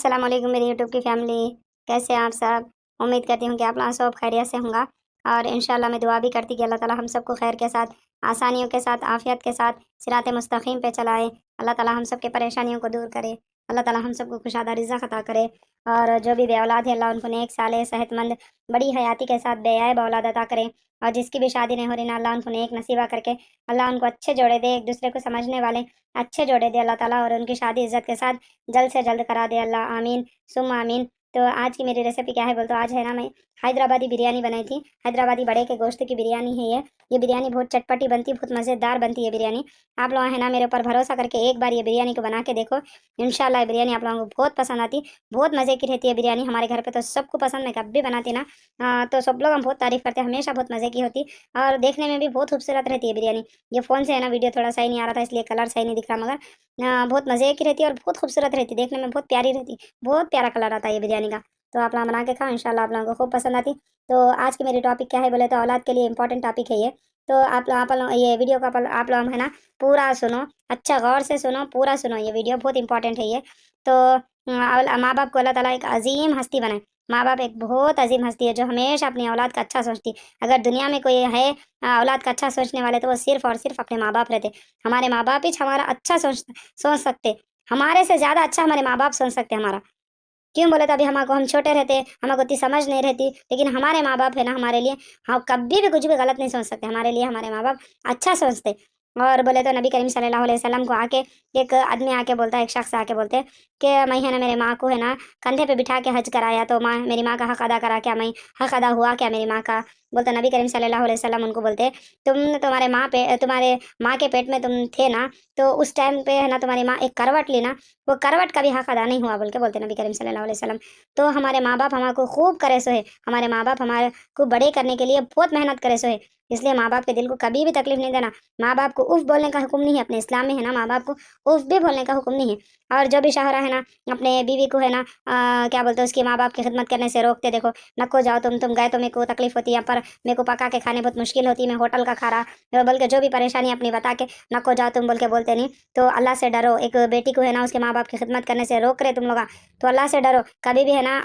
अस्सलाम वालेकुम मेरी यूट्यूब की फैमिली। कैसे हैं आप सब? उम्मीद करती हूँ कि आप लोग सब खैरियत से होंगे। और इंशाल्लाह मैं दुआ भी करती कि अल्लाह ताला हम सबको खैर के साथ, आसानियों के साथ, आफियत के साथ सिरात मुस्तकीम पे चलाए। अल्लाह ताला हम सब के परेशानियों को दूर करे। अल्लाह ताला हम सबको खुशादा रिज़्क़ अता करे। और जो भी बेऔलाद है अल्लाह उनको नेक साले सेहतमंद बड़ी हयाती के साथ बेऐब औलाद अता करे। और जिसकी भी शादी नहीं हो रही ना अल्लाह उनको नेक नसीबा करके अल्लाह उनको अच्छे जोड़े दे, एक दूसरे को समझने वाले अच्छे जोड़े दे अल्लाह ताला, और उनकी शादी इज़्ज़त के साथ जल्द से जल्द करा दे अल्लाह, आमीन सुम्मा आमीन। तो आज की मेरी रेसिपी क्या है बोल, तो आज है ना मैं हैदराबादी बिरयानी बनाई थी। हैदराबादी बड़े के गोश्त की बिरयानी है ये बिरयानी बहुत चटपटी बनती है, बहुत मज़ेदार बनती है बिरयानी। आप लोग है ना मेरे ऊपर भरोसा करके एक बार ये बिरयानी को बना के देखो। इंशाल्लाह ये बिरयानी आप लोगों को बहुत पसंद आती, बहुत मज़े की रहती है बिरयानी। हमारे घर पे तो सबको पसंद, मैं कभी भी बनाती ना तो सब लोग हम बहुत तारीफ़ करते हैं, हमेशा बहुत मज़े की होती। और देखने में भी बहुत खूबसूरत रहती है बिरयानी। ये फ़ोन से है ना वीडियो थोड़ा सही नहीं आ रहा था, इसलिए कलर सही नहीं दिख रहा, मगर बहुत मज़े की रहती है और बहुत खूबसूरत रहती है, देखने में बहुत प्यारी रहती है, बहुत प्यारा कलर आता है ये बिरयानी का। तो आप लोग बना के खाओ, इंशाल्लाह आप लोगों को खूब पसंद आती। तो आज की मेरी टॉपिक क्या है बोले, तो औलाद के लिए इंपॉर्टेंट टॉपिक है ये। तो आप लोग ये वीडियो का आप लोग है ना पूरा सुनो, अच्छा गौर से सुनो, पूरा सुनो, ये वीडियो बहुत इंपॉर्टेंट है ये। तो माँ बाप को अल्लाह ताला एक अजीम हस्ती बनाए। माँ बाप एक बहुत अजीम हस्ती है जो हमेशा अपनी औलाद का अच्छा सोचती। अगर दुनिया में कोई है औलाद का अच्छा सोचने वाले, तो वो सिर्फ और सिर्फ अपने माँ बाप रहते। हमारे माँ बाप ही हमारा अच्छा सोच सकते, हमारे से ज़्यादा अच्छा हमारे माँ बाप सोच सकते हमारा। क्यों बोले, तो अभी हम छोटे रहते, हमको उतनी समझ नहीं रहती, लेकिन हमारे माँ बाप है ना हमारे लिए, हम कभी भी कुछ भी गलत नहीं सोच सकते, हमारे लिए हमारे माँ बाप अच्छा सोचते। और बोले तो नबी करीम सल्लल्लाहु अलैहि वसल्लम को आके एक आदमी आके बोलता है, एक शख्स आके बोलते हैं कि मैं है ना मेरे माँ को है ना कंधे पे बिठा के हज कराया, तो माँ मेरी माँ का हक अदा करा क्या, मैं हक अदा हुआ क्या मेरी माँ का? बोलते नबी करीम सल्लल्लाहु अलैहि वसल्लम उनको बोलते, तुम्हारे माँ के पेट में तुम थे ना, तो उस टाइम पे है ना तुम्हारी माँ एक करवट ली ना, वो करवट का भी हक अदा नहीं हुआ, बोल के बोलते नबी करीम सल्लल्लाहु अलैहि वसल्लम। तो हमारे माँ बाप हमारे खूब करे सो है, हमारे माँ बाप हमारे को बड़े करने के लिए बहुत मेहनत करे सो है, इसलिए माँ बाप के दिल को कभी भी तकलीफ नहीं देना। माँ बाप को उफ बोलने का हुक्म नहीं है, अपने इस्लाम में है ना माँ बाप को उफ भी बोलने का हुक्म नहीं है। और जो भी शौहरा है ना अपने बीवी को है ना क्या बोलते हैं उसकी माँ बाप की खिदमत करने से रोकते, देखो नको जाओ, तुम गए तो मेरे को तकलीफ होती है, यहाँ पर मेरे को पका के खाने बहुत मुश्किल होती है, मैं होटल का खा रहा, बोल के जो भी परेशानी अपनी बता के नको जाओ तुम बोल के बोलते नहीं। तो अल्लाह से डरो, एक बेटी को है ना उसके माँ बाप की खिदमत करने से रोक रहे तुम लोग, तो अल्लाह से डरो, कभी भी है ना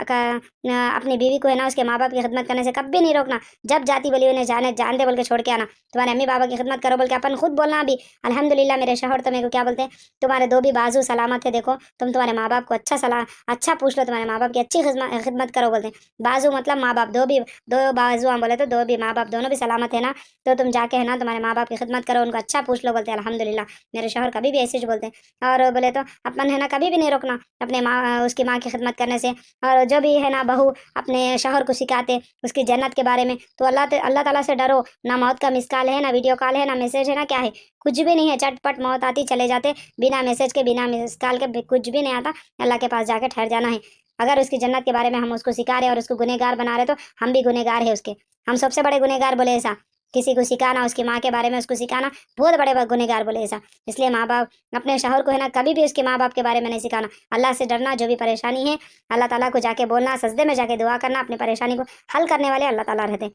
अपनी बीवी को है ना उसके माँ बाप की खिदमत करने से कभी नहीं रोकना। जब जाती बोली उन्हें जान दे बोल के छोड़ के आना। तुम्हारे अम्मी बाबा की खिदमत करो बोल के अपन खुद बोलना भी अल्हम्दुलिल्लाह मेरे शौहर तो मेरे को क्या बोलते हैं, तुम्हारे दो भी बाजू सलामत है, देखो तुम तुम्हारे माँ बाप को अच्छा पूछ लो, तुम्हारे माँ बाप की अच्छी खिदमत करो बोलते हैं। बाजू मतलब माँ बाप, दो बाजू हम बोले तो दो भी माँ बाप दोनों भी सलामत है ना, तो तुम जाके है ना तुम्हारे माँ बाप की खिदमत करो, उनको अच्छा पूछ लो, बोलते हैं अल्हम्दुलिल्लाह। मेरे शौहर कभी भी ऐसे ही बोलते हैं। और बोले तो अपन है ना कभी भी नहीं रोकना अपने उसकी माँ की खिदमत करने से। और जो भी है ना बहू अपने शौहर को सिखाते उसकी जन्नत के बारे में, तो अल्लाह ताला से डरो। ना मौत का मिस कॉल है, ना वीडियो कॉल है, ना मैसेज है, ना क्या है, कुछ भी नहीं है, चटपट मौत आती चले जाते, बिना मैसेज के बिना मिस कॉल के कुछ भी नहीं आता, अल्लाह के पास जाके ठहर जाना है। अगर उसकी जन्नत के बारे में हम उसको सिखा रहे और उसको गुनहगार बना रहे, तो हम भी गुनहगार है उसके, हम सबसे बड़े गुनहगार बोले ऐसा। किसी को सिखाना उसकी माँ के बारे में उसको सिखाना बहुत बड़े गुनहगार बोले ऐसा। इसलिए माँ बाप अपने शौहर को है ना कभी भी उसके माँ बाप के बारे में नहीं सिखाना। अल्लाह से डरना, जो भी परेशानी है अल्लाह ताला को जाके बोलना, सजदे में जाके दुआ करना, अपनी परेशानी को हल करने वाले अल्लाह ताला रहते हैं।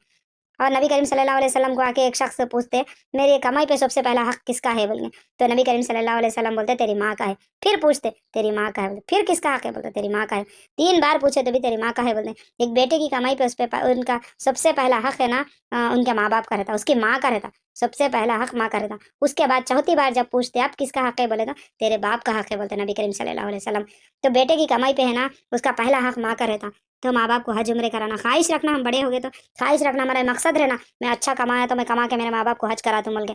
और नबी करीम सल्लल्लाहु अलैहि वसल्लम को आके एक शख्स पूछते, मेरी कमाई पे सबसे पहला हक किसका है बोलने, तो नबी करीम सल्लल्लाहु अलैहि वसल्लम बोलते तेरी माँ का है। फिर पूछते तेरी माँ का है बोलते, फिर किसका हक है बोलते तेरी माँ का है। 3 बार पूछे तो भी तेरी माँ का है बोलते। एक बेटे की कमाई पे उस पे उनका सबसे पहला हक है ना उनके माँ बाप का रहता, उसकी माँ का रहता, सबसे पहला हक माँ का रहता। उसके बाद चौथी बार जब पूछते अब किसका हक है बोले, तो तेरे बाप का हक है बोलते नबी करीम सल्लल्लाहु अलैहि वसल्लम। तो बेटे की कमाई पे है ना उसका पहला हक माँ का रहता। तो माँ बाप को हज उम्रे कराना, ख्वाहिश रखना, हम बड़े हो गए तो ख्वाहिश रखना, हमारा मकसद रहना मैं अच्छा कमाया तो मैं कमा के मेरे माँ बाप को हज करा दूं बोल के।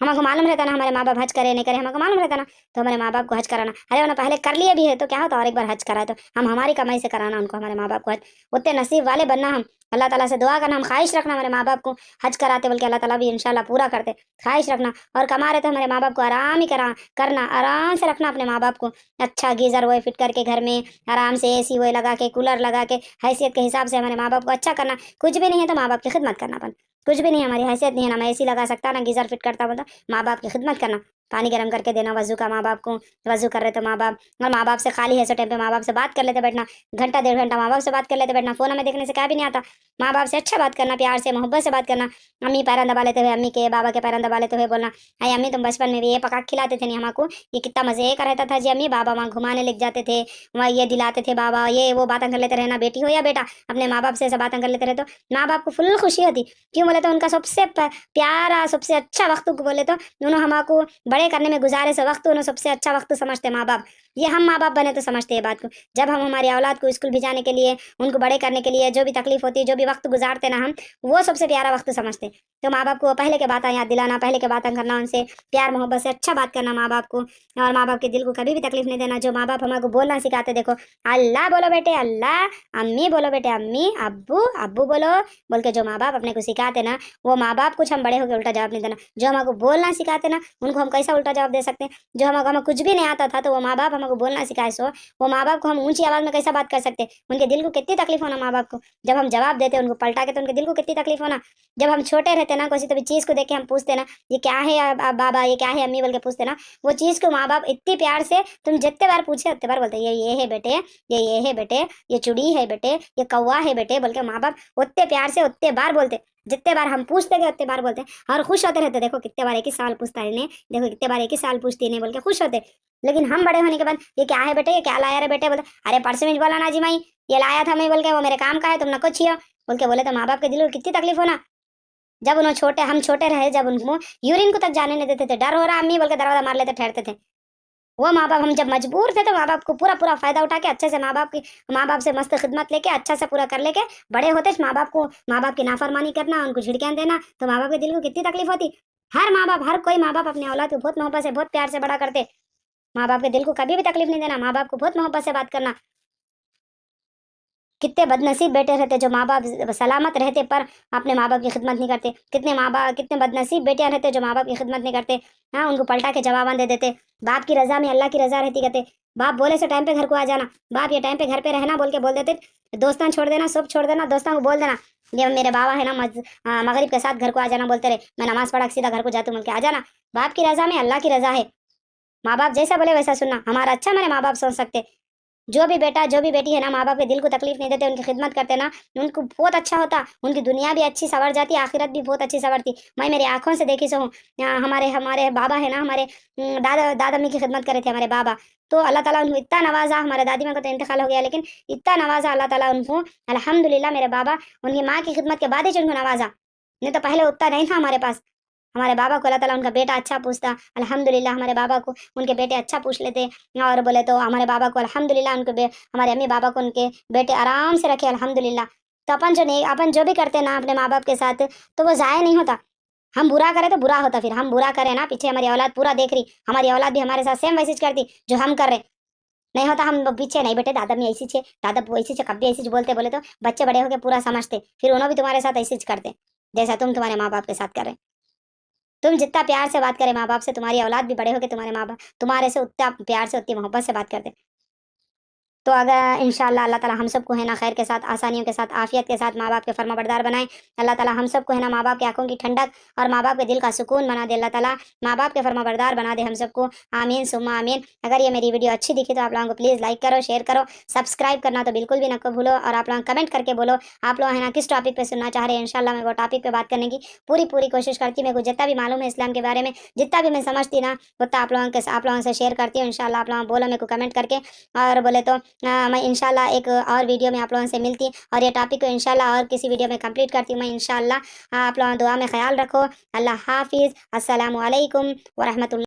हमको मालूम रहता ना हमारे माँ बाप हज करे नहीं करे, हमको मालूम रहता ना, तो हमारे माँ बाप को हज कराना। अरे उन्होंने पहले कर लिए भी है तो क्या होता, और एक बार हज कराए तो हम हमारी कमाई से कराना उनको, हमारे माँ बाप को हज। उतने नसीब वाले बनना हम, अल्लाह ताला से दुआ करना, हम ख्वाहिश रखना हमारे माँ बाप को हज कराते बोल के, अल्लाह ताला भी इंशाल्लाह पूरा करते। ख्वाहिश रखना और कमा रहे तो हमारे माँ बाप को आराम ही करना, आराम से रखना अपने माँ बाप को। अच्छा गीजर वो फिट करके घर में आराम से एसी वो लगा के कूलर लगा के हैसियत के हिसाब से हमारे माँ बाप को अच्छा करना। कुछ भी नहीं है तो माँ बाप की खिदमत करना अपन, कुछ भी नहीं है, हमारी हैसियत नहीं है ना मैं एसी लगा सकता ना गीजर फिट करता, बोलता माँ बाप की खिदमत करना। पानी गर्म करके देना वज़ू का माँ बाप को, वज़ू कर रहे तो माँ बाप, और माँ बाप से खाली है ऐसे टाइम पे माँ बाप से बात कर लेते बैठना, घंटा 1.5 घंटा माँ बाप से बात कर लेते बैठना, फ़ोन हमें देखने से क्या भी नहीं आता। माँ बाप से अच्छा बात करना, प्यार से मोहब्बत से बात करना। अम्मी पैरन दबा लेते हुए, अम्मी के बाबा के पैरन दबा लेते हुए बोलना, अरे अम्मी तुम बचपन में भी ये पका के खिलाते थे नहीं हमको, ये कितना मज़े का रहता था जी अम्मी, बाबा वहाँ घुमाने लेके जाते थे, वहाँ ये दिलाते थे बाबा, ये वो बातें कर लेते रहना, बेटी हो या बेटा अपने माँ बाप से ऐसे बातें कर लेते रहे तो माँ बाप को फुल खुशी होती। क्यों बोले तो उनका सबसे प्यारा सबसे अच्छा वक्त को बोले तो उन्होंने हमको बड़े करने में गुजारे से वक्त उन्होंने सबसे अच्छा वक्त समझते माँ बाप। ये हम माँ बाप बने तो समझते हैं बात को। जब हम हमारी औलाद को स्कूल भिजाने के लिए, उनको बड़े करने के लिए जो भी तकलीफ होती है, जो भी वक्त गुजारते ना हम, वो सबसे प्यारा वक्त समझते। तो माँ बाप को पहले के बातें याद दिलाना, पहले के बातें करना, उनसे प्यार मोहब्बत से अच्छा बात करना माँ बाप को, और माँ बाप के दिल को कभी भी तकलीफ नहीं देना। जो माँ बाप हमको बोलना सिखाते, देखो अल्लाह बोलो बेटे अल्लाह, अम्मी बोलो बेटे अम्मी, अब्बू अब्बू बोलो बोल के जो माँ बाप अपने को सिखाते ना, वो माँ बाप कुछ हम बड़े होकर उल्टा जवाब नहीं देना। जो हमको बोलना सिखाते ना, उनको हम कैसा उल्टा जवाब दे सकते हैं। जो हमको हमें कुछ भी नहीं आता था तो वो माँ बाप हमको बोलना सिखाए, सो वो माँ बाप को हम ऊंची आवाज में कैसा बात कर सकते हैं। उनके दिल को कितनी तकलीफ होना माँ बाप को, जब हम जवाब देते उनको पलटा के तो उनके दिल को कितनी तकलीफ होना। जब हम छोटे रहते ना, किसी तो चीज को देख के हम पूछते ना, ये क्या है बाबा, ये क्या है अम्मी बोल के पूछते ना, वो चीज को माँ बाप इतनी प्यार से तुम जितने बार पूछे उतने बार बोलते, ये है बेटे, ये है बेटे, ये चुड़ी है बेटे, ये कौवा है बेटे बोल के माँ बाप उतने प्यार से उतने बार बोलते। जितने बार हम पूछते गए उतने बार बोलते और खुश होते रहते। देखो कितने बार एक ही साल पूछता है इन्हें, देखो कितने बार एक ही साल पूछती है इन्हें बोल के खुश होते। लेकिन हम बड़े होने के बाद ये क्या है बेटे, ये क्या लाया रे बेटे, बोलते अरे परसों में बोला ना जी माई, ये लाया था मैं बोल के, वो मेरे काम का है, तुम नको छियो बोल के बोले, तो माँ बाप के दिल को कितनी तकलीफ होना। जब उन्होंने छोटे हम छोटे रहे, जब उनको यूरिन को तक जाने नहीं देते थे, डर हो रहा अम्मी बोल के दरवाजा मार लेते, ठहरते थे। वो माँ बाप हम जब मजबूर थे तो माँ बाप को पूरा पूरा फायदा उठा के अच्छे से माँ बाप से मस्त खिदमत लेके अच्छा से पूरा कर लेके बड़े होते माँ बाप की नाफरमानी करना, उनको झिड़कियां देना, तो माँ बाप के दिल को कितनी तकलीफ होती। हर माँ बाप, हर कोई माँ बाप अपने औलाद को बहुत मोहब्बत से बहुत प्यार से बड़ा करते। माँ बाप के दिल को कभी भी तकलीफ नहीं देना, माँ बाप को बहुत मोहब्बत से बात करना। कितने बदनसीब बेटे रहते जो माँ बाप सलामत रहते पर अपने माँ बाप की खिदमत नहीं करते। कितने बदनसीब बेटियां रहते जो माँ बाप की खिदमत नहीं करते। हाँ, उनको पलटा के जवाब दे देते। बाप की रजा में अल्लाह की रजा रहती कहते। बाप बोले से टाइम पे घर को आ जाना, बाप ये टाइम पे घर पे रहना बोल के बोल देते। दोस्तान छोड़ देना, सब छोड़ देना, दोस्तों को बोल देना ये मेरे बाबा है ना, मगरिब के साथ घर को आ जाना बोलते रहे। मैं नमाज पढ़ा के सीधा घर को जाती हूँ बोल के आ जाना। बाप की रजा में अल्लाह की रजा है। माँ बाप जैसा बोले वैसा सुनना। हमारा अच्छा मेरे माँ बाप सोच सकते। जो भी बेटा जो भी बेटी है ना, माँ बाप के दिल को तकलीफ नहीं देते, उनकी खिदमत करते ना, उनको बहुत अच्छा होता। उनकी दुनिया भी अच्छी संवर जाती, आखिरत भी बहुत अच्छी संवरती। मैं मेरी आंखों से देखी सो हूँ। हमारे हमारे बाबा है ना, हमारे दादा दादा अम्मी की खिदमत करे थे हमारे बाबा। तो अल्लाह ताला उनको इतना नवाजा, हमारे दादी माँ का तो इंतकाल हो गया, लेकिन इतना नवाजा अल्लाह ताला उनको, अल्हम्दुलिल्लाह मेरे बाबा उनकी माँ की खिदमत के बाद ही उनको नवाजा। नहीं तो पहले उतना नहीं था हमारे पास। हमारे बाबा को अल्लाह ताला उनका बेटा अच्छा पूछता, अल्हम्दुलिल्लाह हमारे बाबा को उनके बेटे अच्छा पूछ लेते। और बोले तो हमारे बाबा को अल्हम्दुलिल्लाह हमारे अम्मी बाबा को उनके बेटे आराम से रखे अल्हम्दुलिल्लाह। तो अपन जो भी करते ना अपने माँ बाप के साथ, तो वो ज़ाया नहीं होता। हम बुरा करें तो बुरा होता, फिर हम बुरा करें ना, पीछे हमारी औलाद पूरा देख रही, हमारी औलाद भी हमारे साथ सेम वैसे करती जो हम कर रहे। नहीं होता हम पीछे, नहीं बेटे दादा में ऐसी छे, दादा ऐसी छे, कभी ऐसी बोलते बोले तो बच्चे बड़े होके पूरा समझते, फिर उन्होंने भी तुम्हारे साथ ऐसे करते जैसा तुम तुम्हारे माँ बाप के साथ कर रहे। तुम जितना प्यार से बात करे माँ बाप से, तुम्हारी औलाद भी बड़े होके तुम्हारे माँ बाप तुम्हारे से उतना प्यार से उतनी मोहब्बत से बात करते। तो अगर इंशाअल्लाह अल्लाह ताला हम सबको है ना खैर के साथ, आसानियों के साथ, आफियत के साथ माँ बाप के फर्माबरदार बनाए। अल्लाह ताला हम सबको है ना माँ बाप की आंखों की ठंडक और माँ बाप के दिल का सुकून बना दे। अल्लाह ताला माँ बाप के फर्माबरदार बना दे हम सबको। आमीन सुम्मा आमीन। अगर ये मेरी वीडियो अच्छी दिखी तो आप लोगों को प्लीज़ लाइक करो, शेयर करो, सब्सक्राइब करना तो बिल्कुल भी न भूलो, और आप लोग कमेंट करके बोलो आप लोग है ना किस टॉपिक पर सुनना चाह रहे हैं। इंशाल्लाह मैं वो टॉपिक पर बात करने की पूरी पूरी कोशिश करती। मेरे को जितना भी मालूम है इस्लाम के बारे में, जितना भी मैं समझती ना, उतना आप लोगों से शेयर करती हूँ। इंशाल्लाह आप लोग बोलो मेरे को कमेंट करके, और बोले तो मैं इंशाल्लाह एक और वीडियो में आप लोगों से मिलती, और ये टॉपिक को इंशाल्लाह और किसी वीडियो में कंप्लीट करती हूँ मैं इंशाल्लाह। आप लोग दुआ में ख्याल रखो। अल्लाह हाफिज़। अस्सलामु अलैकुम व रहमतुल्लाह।